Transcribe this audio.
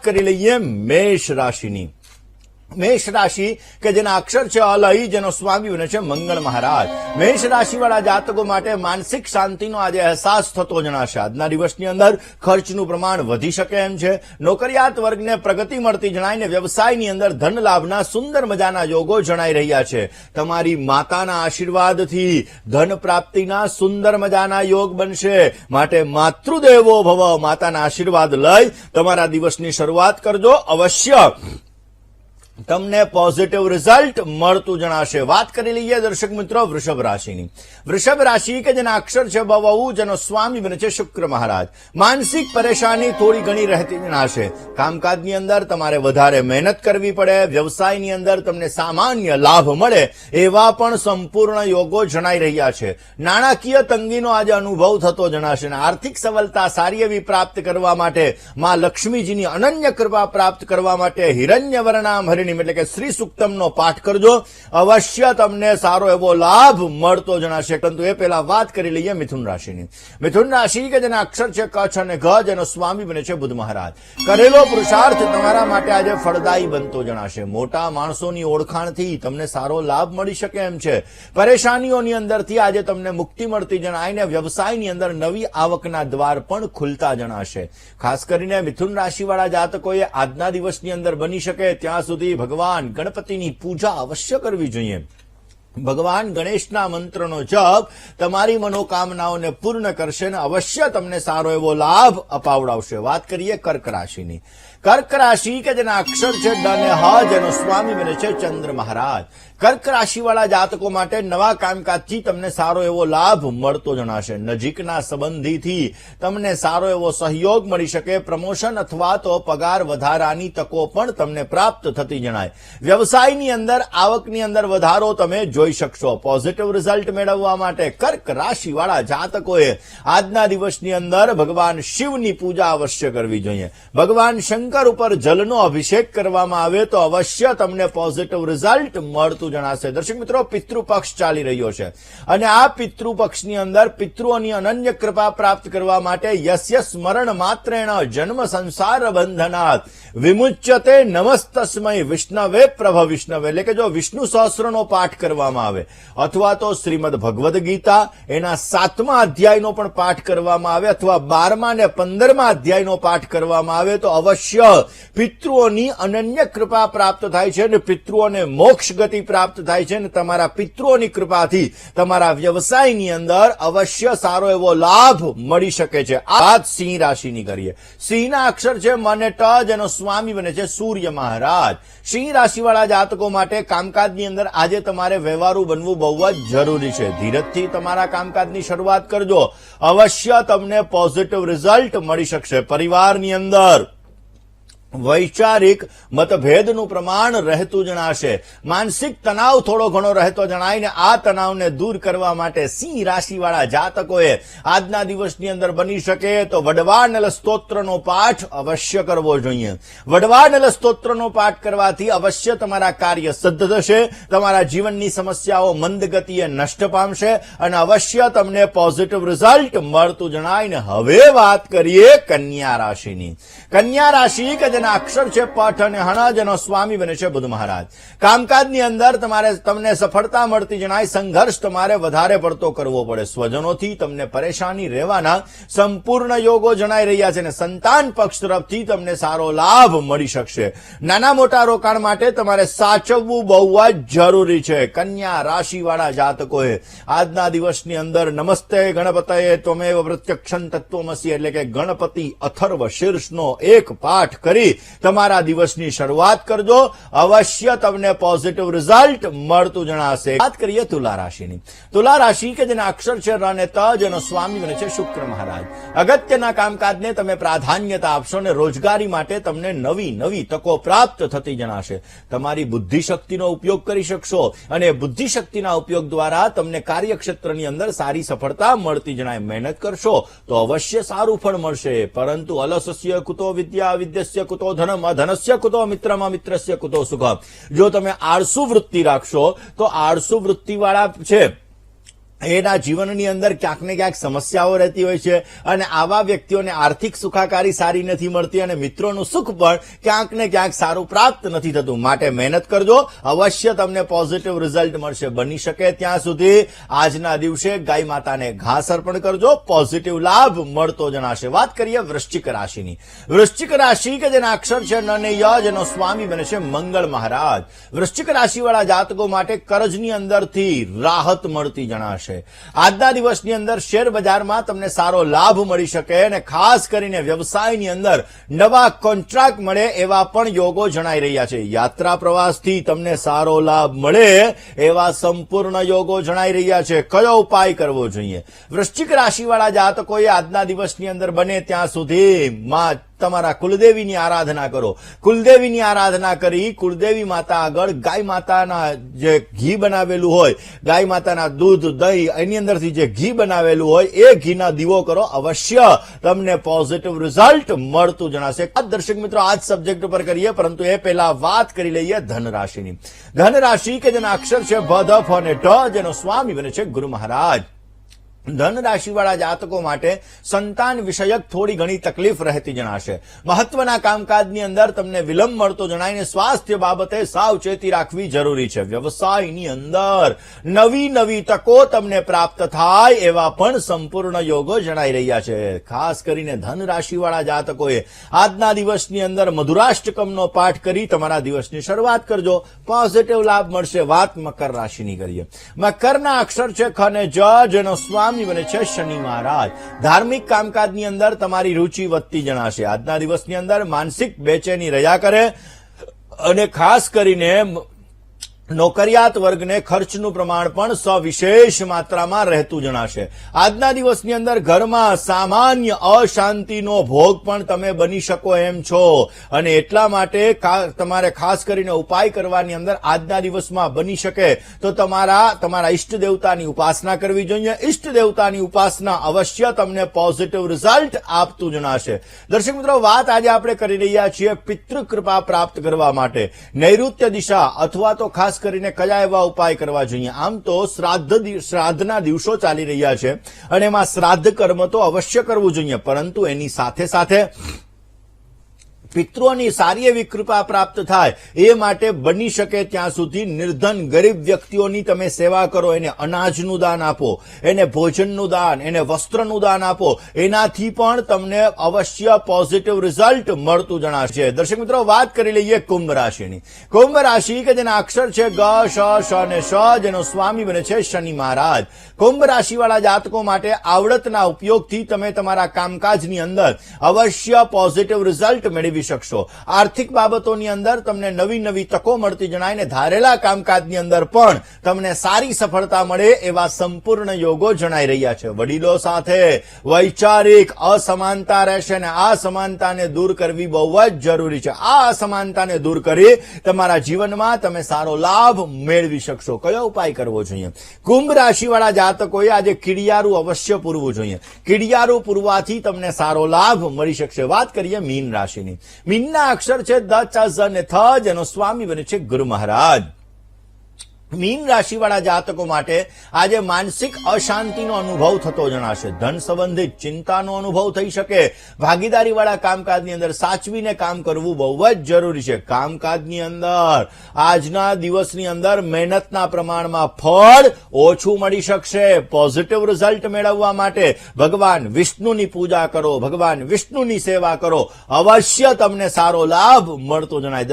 કરી લઈએ મેષ રાશિની। મેષ રાશિ કે જેના અક્ષર છે અલય, જેનો સ્વામી બને છે મંગળ મહારાજ। મેષ રાશિવાળા જાતકો માટે માનસિક શાંતિનો આજે અહેસાસ થતો જણાશે। આજના દિવસની અંદર ખર્ચનું પ્રમાણ વધી શકે એમ છે। નોકરિયાત વર્ગને પ્રગતિ મળતી જણાઈને વ્યવસાયની અંદર ધન લાભના સુંદર મજાના યોગો જણાઈ રહ્યા છે। તમારી માતાના આશીર્વાદથી ધન પ્રાપ્તિના સુંદર મજાના યોગ બનશે, માટે માતૃદેવો ભવ, માતાના આશીર્વાદ લઈ તમારા દિવસની શરૂઆત કરજો। અવશ્ય તમને પોઝિટિવ રિઝલ્ટ મળતું જણાશે। વાત કરી લઈએ દર્શક મિત્રો વૃષભ રાશિની। વૃષભ રાશિ કે જેના અક્ષર છે બવઉ, જેનો સ્વામી બને છે શુક્ર મહારાજ। માનસિક પરેશાની થોડી ઘણી રહેતી જણાશે। કામકાજની અંદર તમારે વધારે મહેનત કરવી પડે, વ્યવસાયની અંદર તમને સામાન્ય લાભ મળે એવા પણ સંપૂર્ણ યોગો જણાઈ રહ્યા છે। નાણાકીય તંગીનો આજે અનુભવ થતો જણાશે અને આર્થિક સફળતા સારી એવી પ્રાપ્ત કરવા માટે માં લક્ષ્મીજીની અનન્ય કૃપા પ્રાપ્ત કરવા માટે હિરણ્યવર્ણામ હરિ એટલે કે શ્રી સુક્તમનો પાઠ કરજો। અવશ્ય તમને સારો એવો લાભ મળતો જણાશે। પરંતુ એ પહેલા વાત કરી લઈએ મિથુન રાશિની। મિથુન રાશિ કે જેના અક્ષર છે કચ્છ અને ઘ, જેનો સ્વામી બને છે બુધ મહારાજ। કરેલો પુરુષાર્થ તમારા માટે આજે ફળદાયી બનતો જણાશે। મોટા માણસોની ઓળખાણથી તમને સારો લાભ મળી શકે એમ છે। પરેશાનીઓની અંદરથી આજે તમને મુક્તિ મળતી જણાઈને વ્યવસાયની અંદર નવી આવકના દ્વાર પણ ખુલતા જણાશે। ખાસ કરીને મિથુન રાશિવાળા જાતકોએ આજના દિવસની અંદર બની શકે ત્યાં સુધી ભગવાન ગણપતિની પૂજા અવશ્ય કરવી જોઈએ। ભગવાન ગણેશના મંત્રનો જપ તમારી મનોકામનાઓને પૂર્ણ કરશે અને અવશ્ય તમને સારો એવો લાભ અપાવડાવશે। વાત કરીએ કર્ક રાશિની। કર્ક રાશિ કે જેના અક્ષર છે ડ અને હ, જેનો સ્વામી બને છે ચંદ્ર મહારાજ। કર્ક રાશિવાળા જાતકો માટે નવા કામકાજથી તમને સારો એવો લાભ મળતો જણાશે। નજીકના સંબંધીથી તમને સારો એવો સહયોગ મળી શકે। પ્રમોશન અથવા તો પગાર વધારાની તકો પણ તમને પ્રાપ્ત થતી જણાય। વ્યવસાયની અંદર આવકની અંદર વધારો તમે જોઈ શકશો। પોઝિટિવ રિઝલ્ટ મેળવવા માટે કર્ક રાશિવાળા જાતકોએ આજના દિવસની અંદર ભગવાન શિવની પૂજા અવશ્ય કરવી જોઈએ। ભગવાન શંકર ઉપર જલનો અભિષેક કરવામાં આવે તો અવશ્ય તમને પોઝિટિવ રિઝલ્ટ મળતું જણાશે। દર્શક મિત્રો, પિતૃપક્ષ ચાલી રહ્યો છે અને આ પિતૃપક્ષની અંદર પિતૃઓની અનન્ય કૃપા પ્રાપ્ત કરવા માટે યસ્ય સ્મરણ માત્રેણ જન્મ સંસાર બંધનાત વિમુચ્યતે નમસ્તસ્મય વિષ્ણવે પ્રભ વિષ્ણવે, એટલે કે જો વિષ્ણુ સહસ્રનો પાઠ કરવામાં આવે અથવા તો શ્રીમદ ભગવદ્ ગીતા એના 7મા અધ્યાયનો પણ પાઠ કરવામાં આવે અથવા 12મા અને 15મા અધ્યાયનો પાઠ કરવામાં આવે તો અવશ્ય પિતૃઓની અનન્ય કૃપા પ્રાપ્ત થાય છે અને પિતૃઓને મોક્ષ ગતિ પ્રાપ્ત થાય છે અને તમારા પિતૃઓની કૃપાથી તમારા વ્યવસાયની અંદર અવશ્ય સારો એવો લાભ મળી શકે છે। આ સિંહ રાશિની કરીએ। સિંહના અક્ષર છે મ અને ટ, જેનો સ્વામી બને છે સૂર્ય મહારાજ। સિંહ રાશિવાળા જાતકો માટે કામકાજની અંદર આજે તમારે વ્યવહારુ બનવું બહુ જ જરૂરી છે। ધીરજથી તમારા કામકાજની શરૂઆત કરજો, અવશ્ય તમને પોઝિટિવ રિઝલ્ટ મળી શકશે। પરિવારની અંદર વૈચારિક મતભેદનું પ્રમાણ રહેતું જણાશે। માનસિક તણાવ થોડો ઘણો રહેતો જણાય ને આ તણાવને દૂર કરવા માટે સિંહ રાશિવાળા જાતકોએ આજના દિવસની અંદર બની શકે તો વડવાનલ સ્તોત્રનો પાઠ અવશ્ય કરવો જોઈએ। વડવાનલ સ્તોત્રનો પાઠ કરવાથી અવશ્ય તમારા કાર્ય સિદ્ધ થશે, તમારા જીવનની સમસ્યાઓ મંદ ગતિએ નષ્ટ પામશે અને અવશ્ય તમને પોઝિટિવ રિઝલ્ટ મળતું જણાય ને હવે વાત કરીએ કન્યા રાશિની। કન્યા રાશિ કે અક્ષર છે પઠ અને હણ, જેનો સ્વામી બને છે બુધ મહારાજ। કામકાજની અંદર તમને સફળતા મળતી જણાય। સંઘર્ષ તમારે વધારે પડતો કરવો પડે। સ્વજનોથી તમને પરેશાની રહેવાના સંપૂર્ણ યોગો જણાઈ રહ્યા છે અને સંતાન પક્ષ તરફથી તમને સારો લાભ મળી શકશે। નાના મોટા રોકાણ માટે તમારે સાચવવું બહુ જ જરૂરી છે। કન્યા રાશિવાળા જાતકોએ આજના દિવસની અંદર નમસ્તે ગણપતયે ત્વમેવ પ્રત્યક્ષં તત્વમસી એટલે કે ગણપતિ અથર્વ શીર્ષનો એક પાઠ કરી તમારા દિવસની શરૂઆત કરજો, અવશ્ય તમને પોઝિટિવ રિઝલ્ટ મળતું જણાશે। વાત કરીએ તુલા રાશિની। તુલા રાશિ કે જેના અક્ષર છે ર અને ત, જેનો સ્વામી બને છે શુક્ર મહારાજ। અગત્યના કામકાજને તમે પ્રાધાન્યતા આપશો અને રોજગારી માટે તમને નવી નવી તકો પ્રાપ્ત થતી જણાશે। તમારી બુદ્ધિશક્તિનો ઉપયોગ કરી શકશો અને બુદ્ધિશક્તિના ઉપયોગ દ્વારા તમને કાર્યક્ષેત્રની અંદર સારી સફળતા મળતી જણાય। મહેનત કરશો તો અવશ્ય સારું ફળ મળશે। પરંતુ અલસસ્ય કુતો વિદ્યા વિદ્યસ્ય કુતો ધનમ અધનસ્ય કુતો મિત્રમ અમિત્રસ્ય કુતો સુખ, જો તમે આળસુ વૃત્તિ રાખશો તો આળસુ વૃત્તિવાળા છે એના જીવનની અંદર ક્યાંક ને ક્યાંક સમસ્યાઓ રહેતી હોય છે અને આવા વ્યક્તિઓને આર્થિક સુખાકારી સારી નથી મળતી અને મિત્રોનું સુખ પણ ક્યાંક ને ક્યાંક સારું પ્રાપ્ત નથી થતું. માટે મહેનત કરજો, અવશ્ય તમને પોઝિટિવ રિઝલ્ટ મળશે. બની શકે ત્યાં સુધી આજના દિવસે ગાય માતાને ઘાસ અર્પણ કરજો, પોઝિટિવ લાભ મળતો જણાશે. વાત કરીએ વૃશ્ચિક રાશિની. વૃશ્ચિક રાશિ કે જેના અક્ષર છે ન ને ય, જેનો સ્વામી બને છે મંગળ મહારાજ. વૃશ્ચિક રાશિવાળા જાતકો માટે કરજની અંદરથી રાહત મળતી જણાશે. આજના દિવસની અંદર શેર બજારમાં તમને સારો લાભ મળી શકે અને ખાસ કરીને વ્યવસાયની અંદર નવા કોન્ટ્રાક્ટ મળે એવા પણ યોગો જણાઈ રહ્યા છે. યાત્રા પ્રવાસથી તમને સારો લાભ મળે એવા સંપૂર્ણ યોગો જણાઈ રહ્યા છે. કયો ઉપાય કરવો જોઈએ? વૃશ્ચિક રાશિવાળા જાતકોએ આજના દિવસની અંદર બને ત્યાં સુધી માં તમારા કુલદેવીની આરાધના કરો. કુલદેવીની આરાધના કરી કુલદેવી માતા આગળ ગાય માતાના જે ઘી બનાવેલું હોય, ગાય માતાના દૂધ, દહીં, એની અંદરથી જે ઘી બનાવેલું હોય એ ઘીના દીવો કરો. અવશ્ય તમને પોઝિટિવ રિઝલ્ટ મળતું જણાશે. દર્શક મિત્રો, આ જ સબ્જેક્ટ ઉપર કરીએ, પરંતુ એ પહેલા વાત કરી લઈએ ધન રાશિની. ધન રાશિ કે જેના અક્ષર છે ભ, ધ, ફ અને ઢ, જેનો સ્વામી બને છે ગુરુ મહારાજ. ધન રાશિવાળા જાતકો માટે સંતાન વિષયક થોડી ઘણી તકલીફ રહેતી જણાશે. મહત્વના કામકાજની અંદર તમને વિલંબ મળતો જણાઈને સ્વાસ્થ્ય બાબતે સાવચેતી રાખવી જરૂરી છે. વ્યવસાયની અંદર નવી નવી તકો તમને પ્રાપ્ત થાય એવા પણ સંપૂર્ણ યોગો જણાઈ રહ્યા છે. ખાસ કરીને ધન રાશિવાળા જાતકોએ આજના દિવસની અંદર મધુરાષ્ટકમનો પાઠ કરી તમારા દિવસની શરૂઆત કરજો, પોઝિટિવ લાભ મળશે. વાત મકર રાશિની કરીએ. મકરના અક્ષર છે ખ અને જ, જેનો સ્વામી બને છે શનિ મહારાજ. ધાર્મિક કામકાજની અંદર તમારી રુચિ વધતી જણાશે. આજના દિવસની અંદર માનસિક બેચેની રહ્યા કરે અને ખાસ કરીને નોકરિયાત વર્ગને ખર્ચનું પ્રમાણ પણ સવિશેષ માત્રામાં રહેતું જણાશે. આજના દિવસની અંદર ઘરમાં સામાન્ય અશાંતિનો ભોગ પણ તમે બની શકો એમ છો અને એટલા માટે તમારે ખાસ કરીને ઉપાય કરવાની અંદર આજના દિવસમાં બની શકે તો તમારા ઈષ્ટ દેવતાની ઉપાસના કરવી જોઈએ. ઈષ્ટ દેવતાની ઉપાસના અવશ્ય તમને પોઝિટિવ રિઝલ્ટ આપતું જણાશે. દર્શક મિત્રો, વાત આજે આપણે કરી રહ્યા છીએ પિતૃ કૃપા પ્રાપ્ત કરવા માટે નૈઋત્ય દિશા અથવા તો ખાસ કરીને કયા એવા ઉપાય કરવા જોઈએ. આમ તો શ્રાદ્ધના દિવસો ચાલી રહ્યા છે અને એમાં શ્રાદ્ધ કર્મ તો અવશ્ય કરવું જોઈએ, પરંતુ એની સાથે સાથે પિતૃઓની સારી એવી કૃપા પ્રાપ્ત થાય એ માટે બની શકે ત્યાં સુધી નિર્ધન ગરીબ વ્યક્તિઓની તમે સેવા કરો. એને અનાજનું દાન આપો, એને ભોજનનું દાન, એને વસ્ત્રનું દાન આપો. એનાથી પણ તમને અવશ્ય પોઝિટિવ રિઝલ્ટ મળતું જણાશે. દર્શક મિત્રો, વાત કરી લઈએ કુંભ રાશિની. કુંભ રાશિ કે જેના અક્ષર છે ગ, શ, શ અને શ, જેનો સ્વામી બને છે શનિ મહારાજ. કુંભ રાશિવાળા જાતકો માટે આવડતના ઉપયોગથી તમે તમારા કામકાજની અંદર અવશ્ય પોઝિટિવ રિઝલ્ટ મેળવી શકશો. આર્થિક બાબતોની અંદર તમને નવી નવી તકો મળતી જણાય ને ધારેલા કામકાજની અંદર પણ તમને સારી સફળતા મળે એવા સંપૂર્ણ યોગો જણાઈ રહ્યા છે. વડીલો સાથે વૈચારિક અસમાનતા રહેશે અને આ સમાનતાને દૂર કરવી બહુ જ જરૂરી છે. આ અસમાનતાને દૂર કરી તમારા જીવનમાં તમે સારો લાભ મેળવી શકશો. કયો ઉપાય કરવો જોઈએ? કુંભ રાશિવાળા જાતકોએ આજે કીડિયારું અવશ્ય પૂરવું જોઈએ. કીડિયારું પૂરવાથી તમને સારો લાભ મળી શકશે. વાત કરીએ મીન રાશિની. મીનના અક્ષર છે દ, ચ, ઝ અને થ, જેનો સ્વામી બને છે ગુરુ મહારાજ. મીન રાશિવાળા જાતકો માટે આજે માનસિક અશાંતિનો અનુભવ થતો જણાશે. ધન સંબંધિત ચિંતાનો અનુભવ થઈ શકે. ભાગીદારીવાળા કામકાજની અંદર સાચવીને કામ કરવું બહુ જ જરૂરી છે. કામકાજની અંદર આજના દિવસની અંદર મહેનતના પ્રમાણમાં ફળ ઓછું મળી શકશે. પોઝિટિવ રિઝલ્ટ મેળવવા માટે ભગવાન વિષ્ણુની પૂજા કરો, ભગવાન વિષ્ણુની સેવા કરો. અવશ્ય તમને સારો લાભ મળતો જણાય.